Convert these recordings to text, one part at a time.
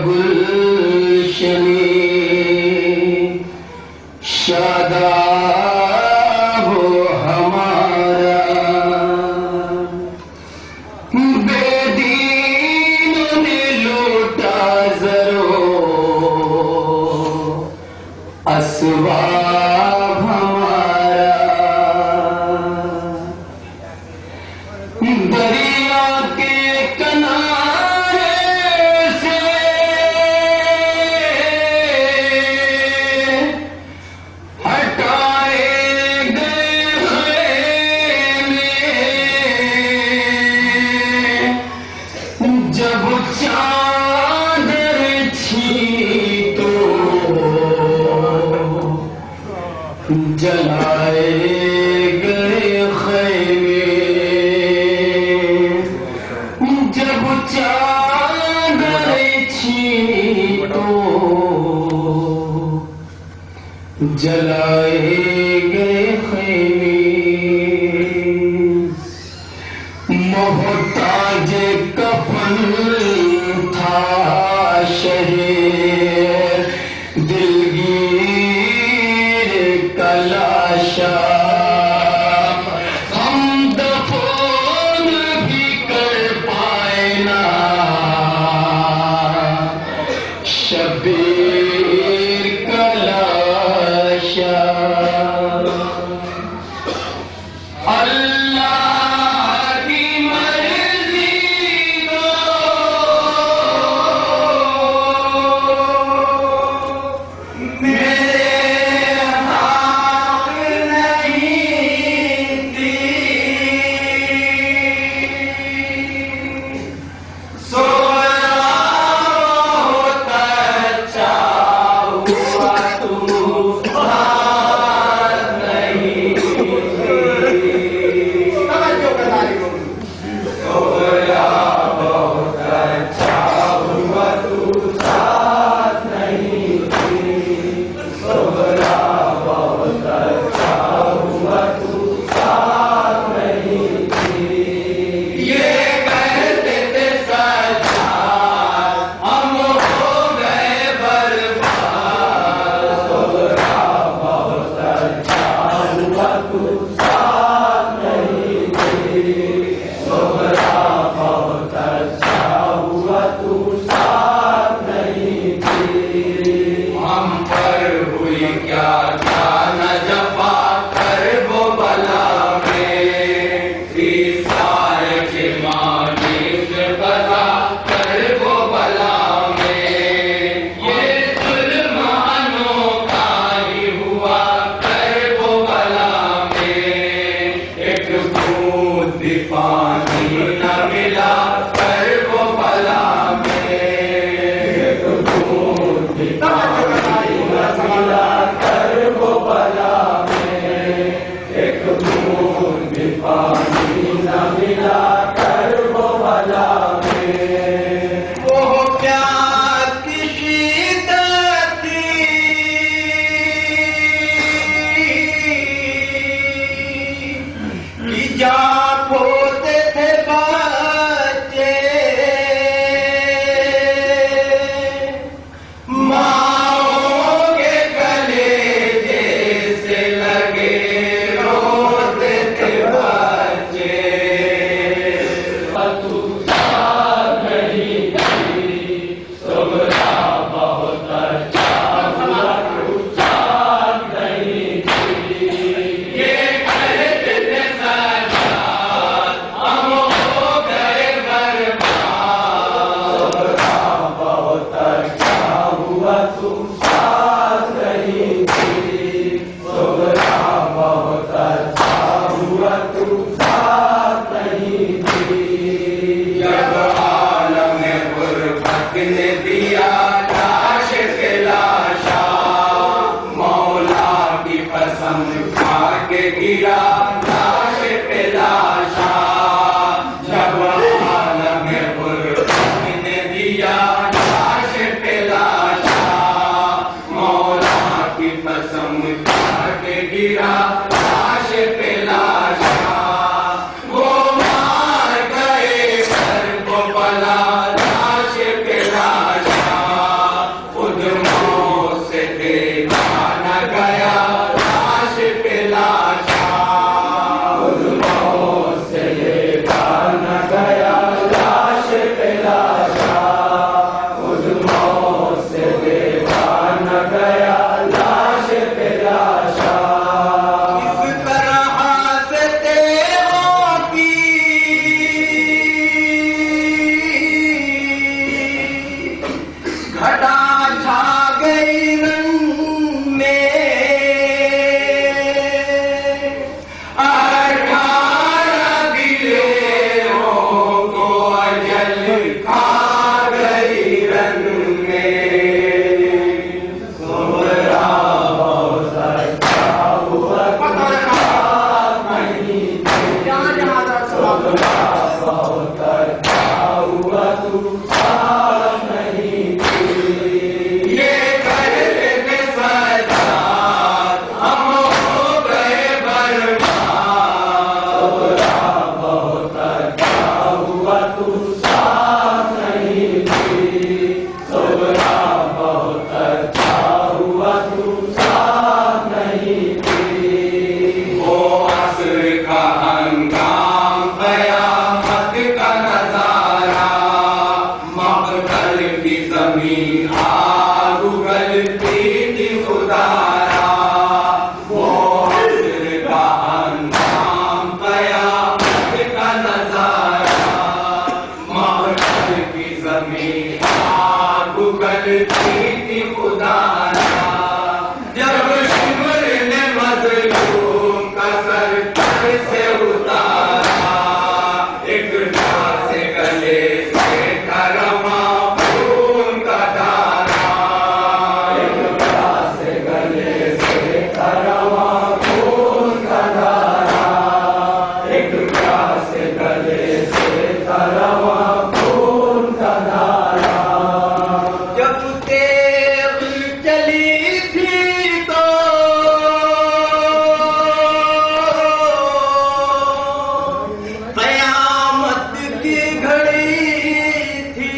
गुलशनी शादाब हो हमारा। बेदीनों ने लूटा जरो असवाब हमारा। दरिया के किनारे से हटाए गए खेमे, जब चादर छीनी तो जलाए गए खेमे, जब चादर छीनी तो जलाए गए खेमे। मोहताज कफन था शहर दिलगीर कलाशा, हम दफन भी कर पाए ना शबीर कलाशा। अल्लाह की मर्जी दो मेरे हाथ नहीं थी, सोया होता चाहुआ तुम हाथ नहीं थी। सोया बहुत अच्छा हुआ तू साथ नहीं थी, सोया बहुत अच्छा हुआ तू साथ नहीं थी। ये कहते थे सच्चाई हम हो गए बर्बाद, सोया बहुत अच्छा हुआ तू साथ नहीं थी, सोया बहुत अच्छा हुआ तू साथ नहीं थी। हम पर हुई क्या क्या न जफा कर वो बला में, ईसार के मानी से बला कर वो बला में। ये जुल्म अनोखा ही हुआ कर वो बला में, एक बूंद भी पानी न मिला कर वो बला में। घटा छा गई रंग में, 18 दिलों को अजल खा गई रंग में। सोहरा बहुत अच्छा हुआ नहीं, सोहरा बहुत अच्छा हुआ तू साथ नहीं थी। ये कहते सजाद हम हो गए बर्बाद, सोहरा बहुत अच्छा हुआ तू साथ नहीं थी। सोहरा बहुत अच्छा हुआ तू साथ नहीं थी। वो असर का हंगाम, कयामत का नजारा, मक़तल की ज़मीन आग उगलती थी खुदारा। वो असर का हंगाम, कयामत का नजारा, मक़तल की ज़मीन आग उगलती थी खुदारा। जब शिमर ने मज़लूम का सर तर से उतारा, एक से गले से करवा खून का धारा, एक से गले से करवा खून का धारा, एक से गले से करवा खून का धारा। जब तेग चली थी तो कयामत की घड़ी थी।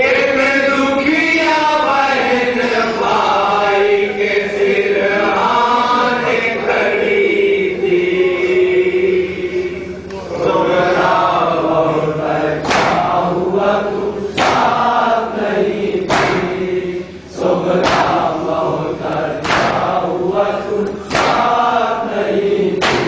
एक दुखिया बहन भाई के सिरहाने खड़ी थी। सोहरा बहुत अच्छा हुआ तू साथ नहीं थी। सोहरा बहुत अच्छा हुआ तू साथ नहीं थी।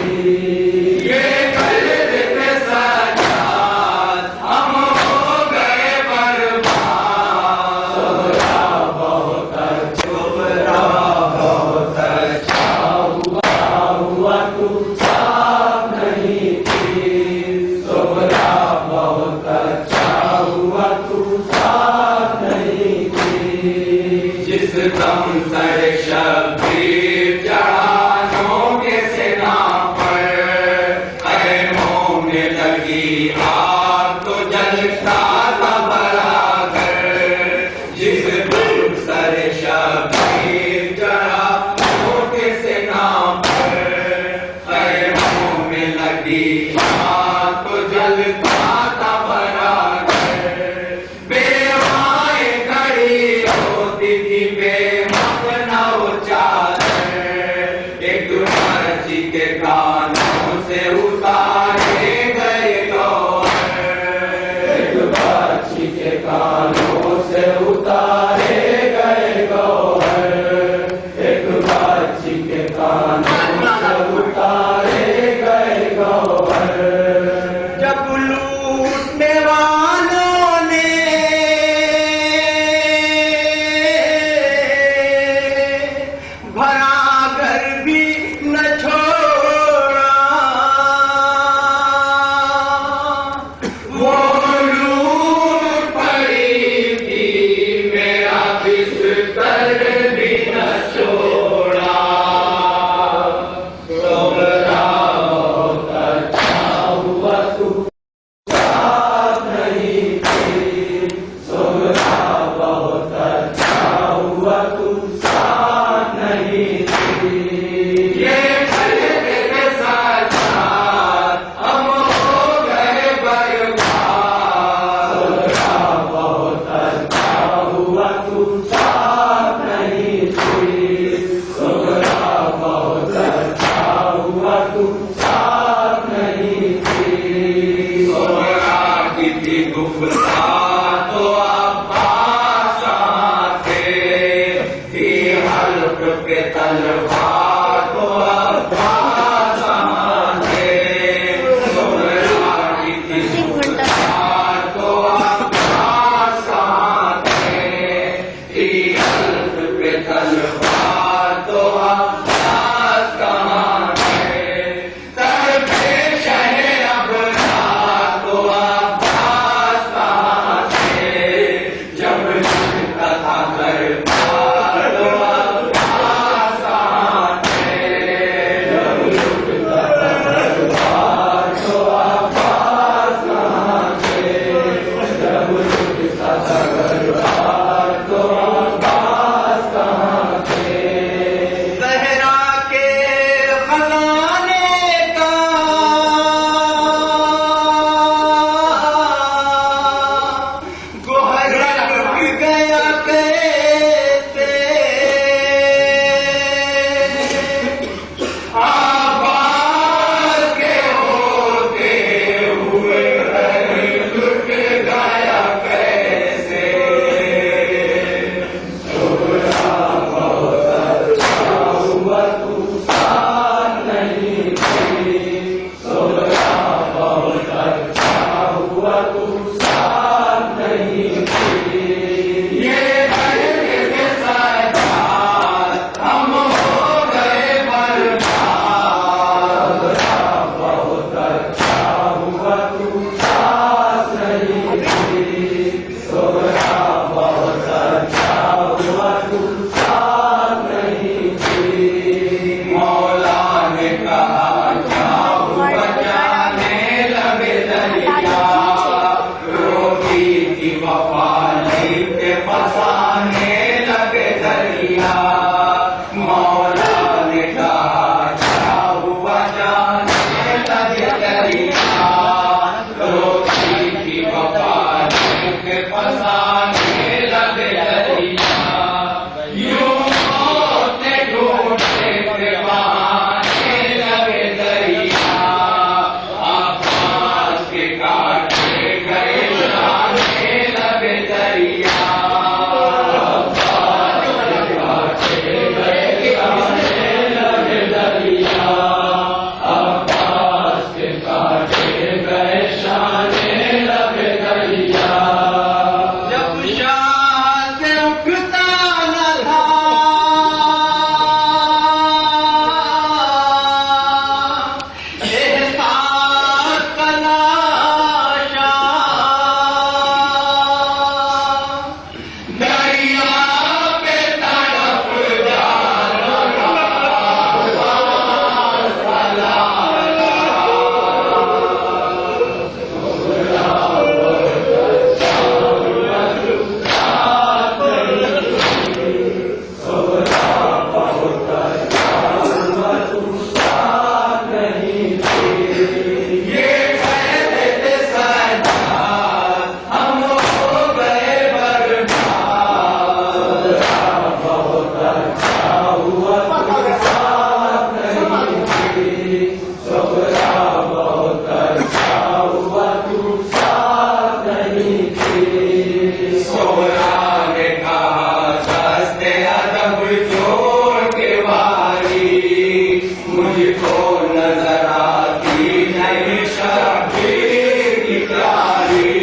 ये कहते सजाद हम हो गए बर्बाद, सोहरा बहुत अच्छा हुआ तू साथ नहीं थी। सोहरा बहुत अच्छा हुआ तू साथ नहीं थी। जिस दम सर शब्बीर चढ़ानों के सेना पर, खैमों में लगी आग तो जलता था बराबर। जिस दम सर शब्बीर चढ़ानों के सेना पर, खैमों में लगी आग तो जलता था बराबर। बेवाएं खड़ी होती थी बेमतना वो चादर, एक मर्जी के कानों से उतारे गए गौहर, एक मर्जी के कानों से उतारे गए गौहर, एक मर्जी के कानों से उतारे गए गौहर। जब लूटने वालों ने भरा घर भी न छोड़ा, वो लूट पड़ी थी मेरा बिस्तर भी न छोड़ा। सोहरा बहुत अच्छा हुआ तू साथ नहीं थी। सोहरा बहुत अच्छा हुआ तू साथ नहीं थी। ये कहते सजाद हम हो गए बर्बाद, सोहरा बहुत अच्छा हुआ तू साथ नहीं थी। सोहरा बहुत अच्छा हुआ तू साथ नहीं थी। सोहरा की थी गुफ्तार तो अब्बास थे, थी हल्क पे तलवार तो अब्बास थे। सोहरा की थी गुफ्तार तो हुआ तू साथ नहीं थी। ये करके के साथ हम हो गए बर्बाद। बहुत अच्छा हुआ तू साथ नहीं थी। सोहरा बहुत अच्छा हुआ तू साथ नहीं थी। मौला ने कहा जाओ बचाने लगे दरिया। रोटी की वफाली के फंसाने लगे दरिया। मौला ने कहा जाओ बचाने लगे दरिया। रोटी की वफाली के फंसाने लगे दरिया। यूं होते ढूंढते बहाने लगे दरिया। आवाज के काटे गए जाने लगे दरिया। आवाज के काटे गए जाने लगे दरिया। आवाज के काटे गए जाने लगे दरिया। जब शाह से उठता न था एहसास का लाशा। दरिया पे तड़प जाना ये कहते थे सरदार हम हो गए बर्बाद। बहुत अच्छा हुआ तू साथ नहीं थी। सोहरा बहुत अच्छा हुआ तू साथ नहीं थी। सोहरा ने कहा दस्ते अदब जोड़ के वारी। मुझको नजर आती नहीं शबीर की प्यारी।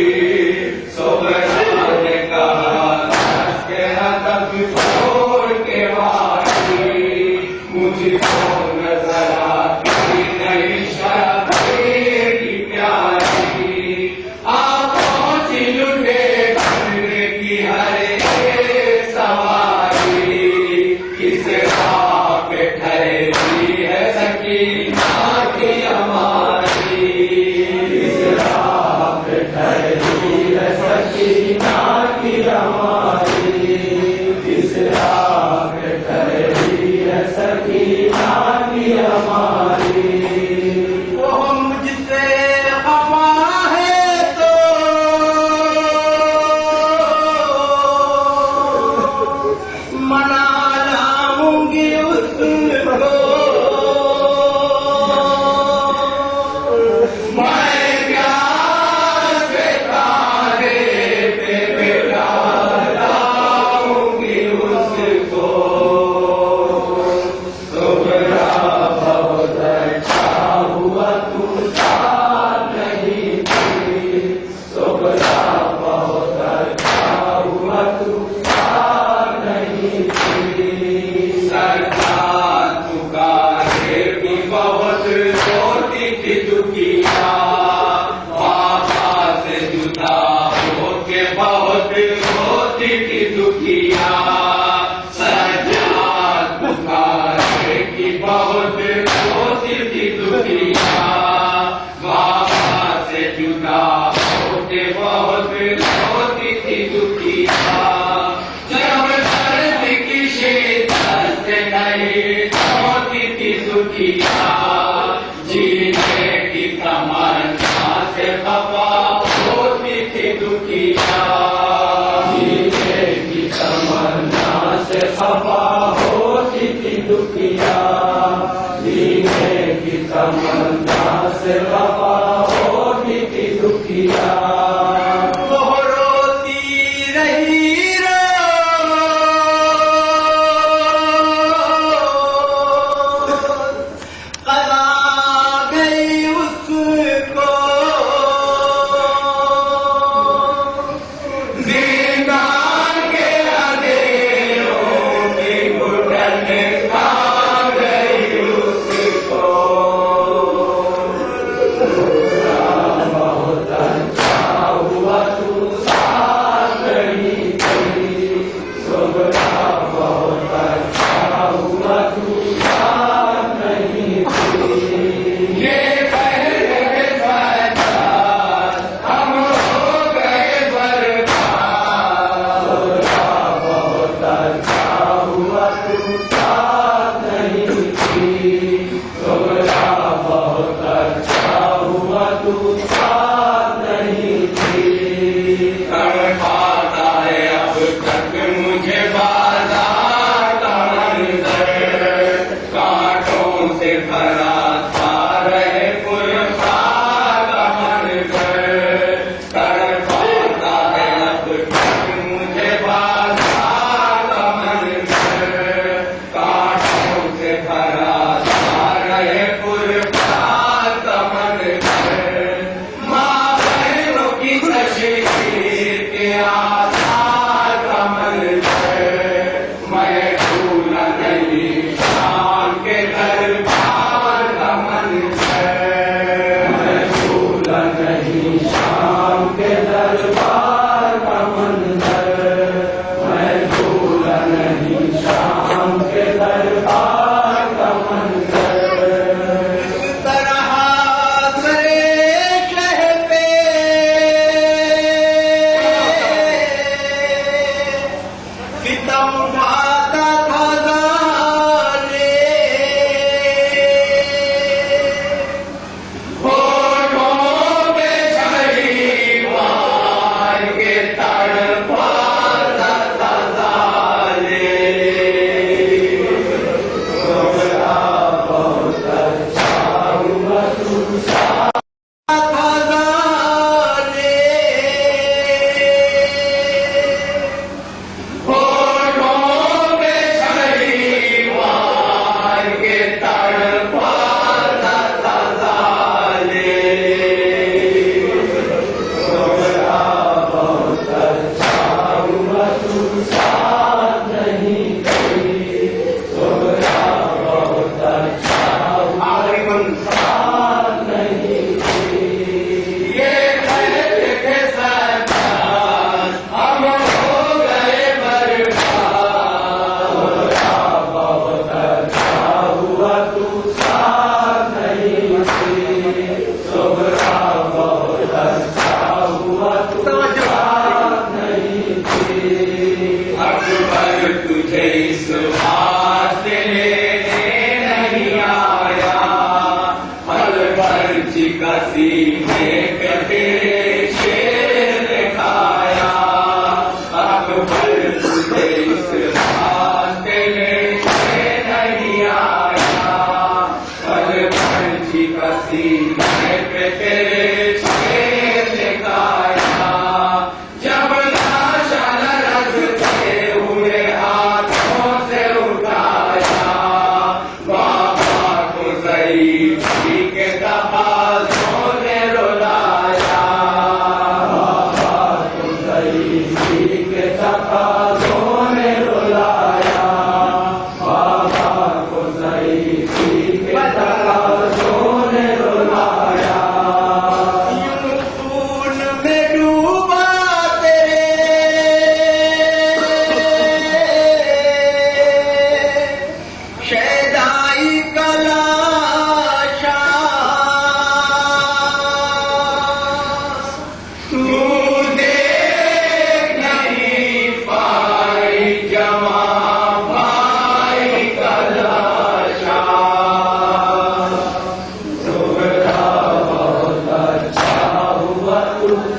सोहरा ने कहा दस्ते अदब जोड़ के वारी। मुझको नजर आती नहीं शबीर की प्यारी। आंखों से लुटे करने की हर एक सवारी। किस राह पे ठहरी है सकीना की हमारी। किस राह पे ठहरी है सकीना की हमारी। किस राह पे ठहरी है सकीना की हमारी। वो मुझसे खफा है तो मना लाऊंगी उसको। मैं प्यार से तारे पे बिठा लाऊंगी उसको। सोहरा बहुत अच्छा हुआ तू साथ नहीं थी। सोहरा बहुत अच्छा हुआ तू साथ नहीं थी। सरकार पुकारे भी बहुत रोती थी दुखिया। बाबा से जुदा होके बहुत रोती थी दुखिया। सरकार पुकारे की बहुत रोती थी दुखिया। बाबा से जुदा होके बहुत रोती थी दुखिया। जब दर्द की शिद्दत से नहीं होती थी दुखिया। जीने की तमन्ना से खफा होती थी दुखिया। जीने की तमन्ना से खफा होती थी दुखिया। जीने की तमन्ना से खफा होती थी दुखिया। वो रोती रही कला गई उसको।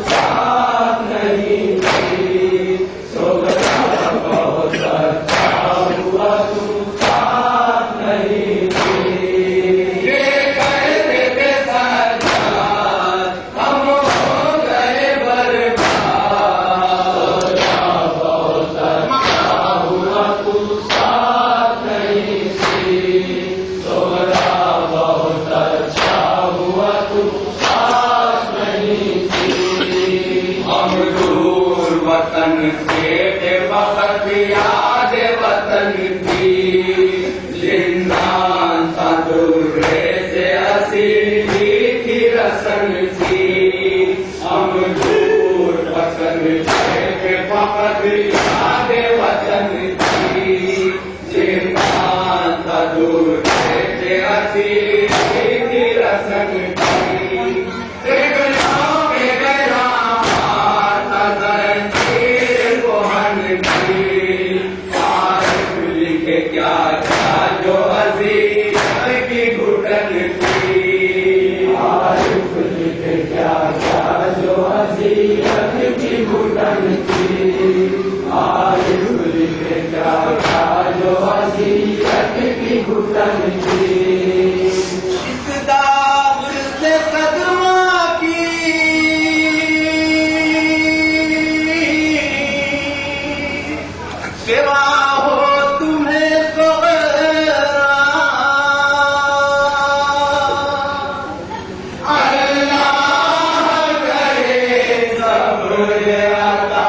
साथ नहीं थी, सोचता बहुत अच्छा हुआ तुम साथ नहीं थी। ये कहते थे सरदार हम हो गए बर्बाद, बहुत अच्छा हुआ तुम साथ नहीं थी, सोचता बहुत अच्छा हुआ तुम साथ नहीं थी। हम दूर वतन से थे वक्त याद वतन की, जिंदान था दूर से असीली थी रसन की। हम दूर वतन से थे वक्त याद वतन की, जिंदान था दूर से असीली थी रसन की। एक नाम गया था जंजीर कोहन की, आरिफ लिखे क्या था जो अजीत की घुटन की, आरिफ लिखे क्या था जो अजीत की घुटन की, आरिफ लिखे क्या था जो अजीत की घुटन की। इस दाग से कदमा की सेवा हो तुम्हें तो अल्लाह करे सब्र अता